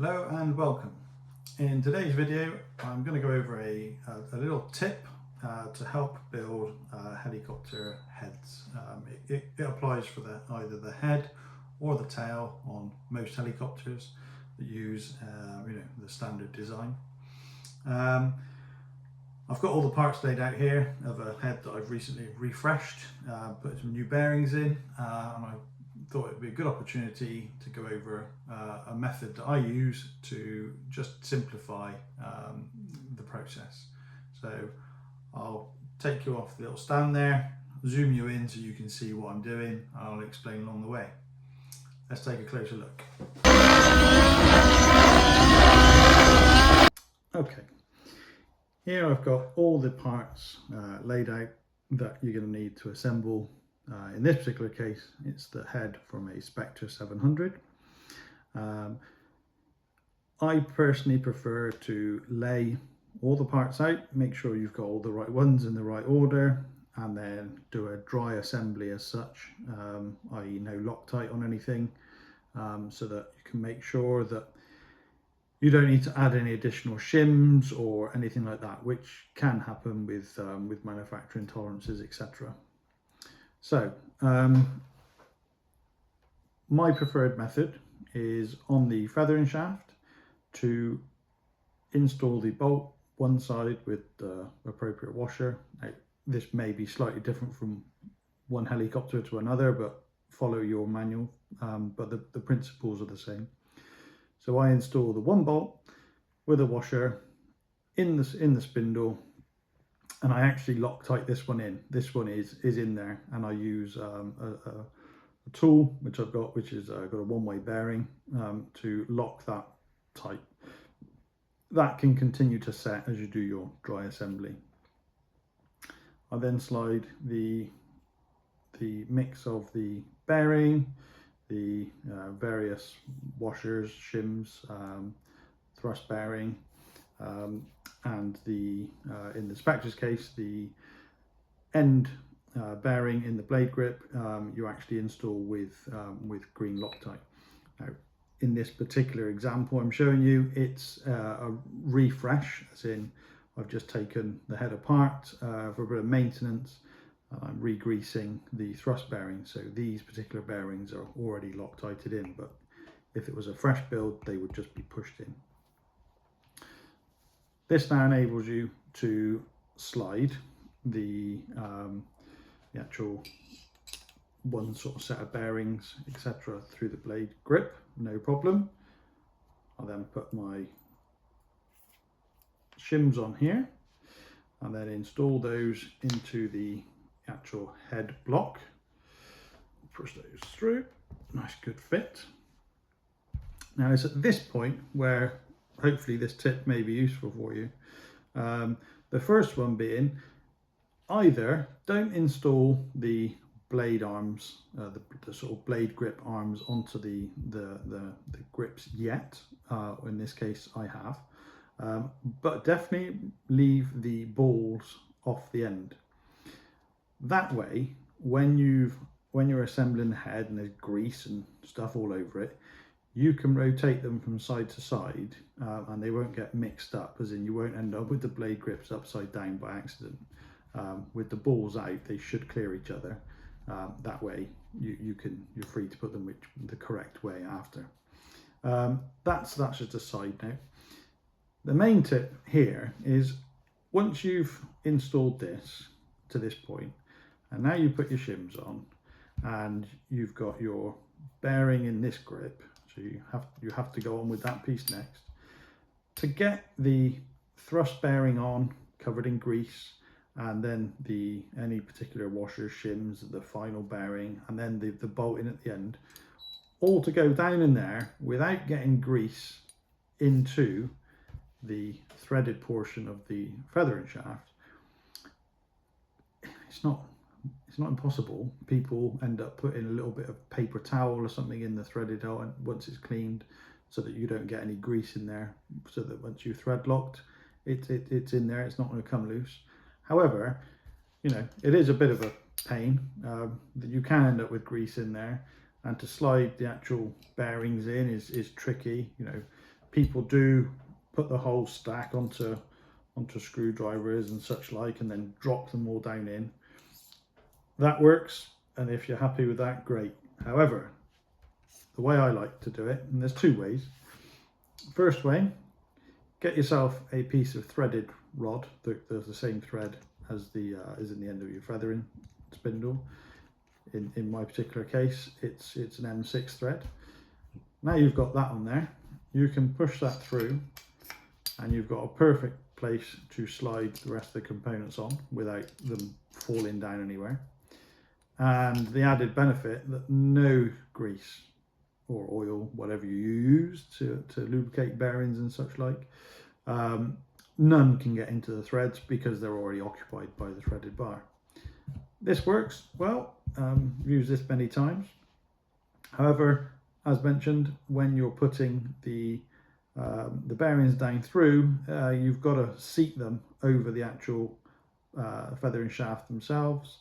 Hello and welcome. In today's video I'm going to go over a little tip to help build helicopter heads. It applies for either the head or the tail on most helicopters that use the standard design. I've got all the parts laid out here of a head that I've recently refreshed, put some new bearings in, and I thought it would be a good opportunity to go over a method that I use to just simplify the process. So I'll take you off the little stand there, zoom you in so you can see what I'm doing, and I'll explain along the way. Let's take a closer look. Okay, here I've got all the parts laid out that you're going to need to assemble. In this particular case, it's the head from a Spectre 700. I personally prefer to lay all the parts out, make sure you've got all the right ones in the right order, and then do a dry assembly as such, i.e. no Loctite on anything, so that you can make sure that you don't need to add any additional shims or anything like that, which can happen with manufacturing tolerances, etc. So, my preferred method is on the feathering shaft to install the bolt one side with the appropriate washer. Now, this may be slightly different from one helicopter to another, but follow your manual, but the principles are the same. So I install the one bolt with a washer in the spindle, and I actually Loctite this one in. This one is in there, and I use a tool which I've got, which is got a one-way bearing to lock that tight. That can continue to set as you do your dry assembly. I then slide the mix of the bearing, the various washers, shims, thrust bearing, and in the Spectre's case, the end bearing in the blade grip you actually install with green Loctite. Now, in this particular example I'm showing you, it's a refresh, as in I've just taken the head apart for a bit of maintenance, and I'm re-greasing the thrust bearing. So these particular bearings are already Loctited in, but if it was a fresh build, they would just be pushed in. This now enables you to slide the actual one sort of set of bearings, etc., through the blade grip, no problem. I'll then put my shims on here and then install those into the actual head block. Push those through, nice good fit. Now it's at this point where hopefully this tip may be useful for you. The first one being, either don't install the blade arms, the sort of blade grip arms onto the grips yet. In this case I have, but definitely leave the balls off the end. That way, when you're assembling the head and there's grease and stuff all over it, you can rotate them from side to side, and they won't get mixed up, as in you won't end up with the blade grips upside down by accident. With the balls out, they should clear each other. That way you're free to put them the correct way after. That's just a side note. The main tip here is, once you've installed this to this point, and now you put your shims on, and you've got your bearing in this grip, so you have to go on with that piece next. To get the thrust bearing on, covered in grease, and then any particular washer, shims, the final bearing, and then the bolt in at the end, all to go down in there without getting grease into the threaded portion of the feathering shaft, it's not impossible. People end up putting a little bit of paper towel or something in the threaded element once it's cleaned, so that you don't get any grease in there, so that once you thread locked, it's in there, it's not going to come loose. However, it is a bit of a pain that you can end up with grease in there, and to slide the actual bearings in is tricky. people do put the whole stack onto screwdrivers and such like, and then drop them all down in. That works, and if you're happy with that, great. However, the way I like to do it, and there's two ways. First way, get yourself a piece of threaded rod. There's the same thread as the is in the end of your feathering spindle. In my particular case, it's an M6 thread. Now you've got that on there, you can push that through, and you've got a perfect place to slide the rest of the components on without them falling down anywhere. And the added benefit that no grease or oil, whatever you use to lubricate bearings and such like, none can get into the threads because they're already occupied by the threaded bar. This works well. Used this many times. However, as mentioned, when you're putting the bearings down through, you've got to seat them over the actual feathering shaft themselves.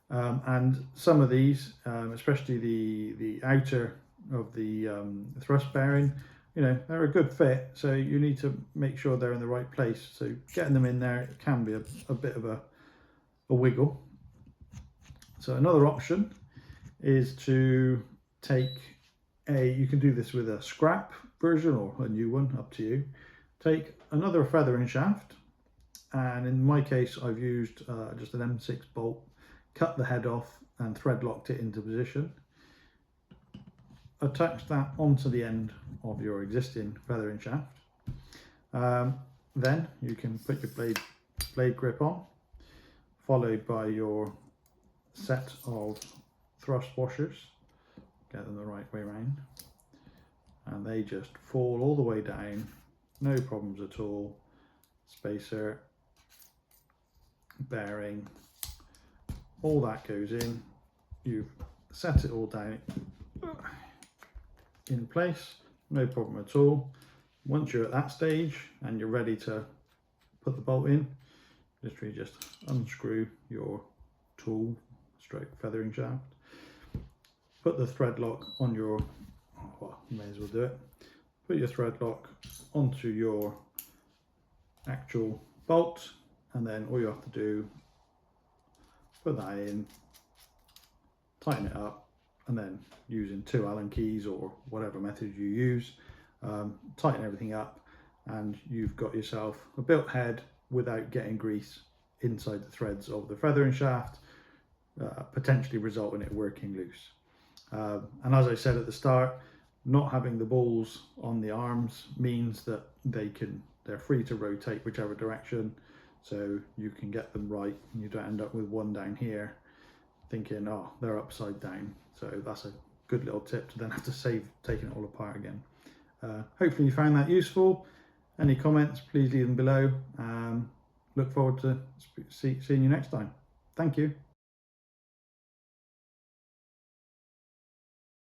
And some of these, especially the outer of the thrust bearing, you know, they're a good fit, so you need to make sure they're in the right place. So getting them in there, it can be a bit of a wiggle. So another option is to take you can do this with a scrap version or a new one, up to you. Take another feathering shaft, and in my case I've used just an M6 bolt, cut the head off and thread locked it into position. Attach that onto the end of your existing feathering shaft. Then you can put your blade grip on, followed by your set of thrust washers. Get them the right way around, and they just fall all the way down, no problems at all. Spacer, bearing, all that goes in. You've set it all down in place, no problem at all. Once you're at that stage and you're ready to put the bolt in, literally just unscrew your tool stroke feathering shaft, put the thread lock on your, well, you may as well do it, put your thread lock onto your actual bolt, and then all you have to do, put that in, tighten it up, and then using 2 Allen keys or whatever method you use, tighten everything up, and you've got yourself a built head without getting grease inside the threads of the feathering shaft, potentially resulting in it working loose. And as I said at the start, not having the balls on the arms means that they're free to rotate whichever direction, so you can get them right and you don't end up with one down here thinking, oh, they're upside down. So that's a good little tip to then have to save taking it all apart again. Hopefully you found that useful. Any comments, please leave them below. Look forward to seeing you next time. Thank you.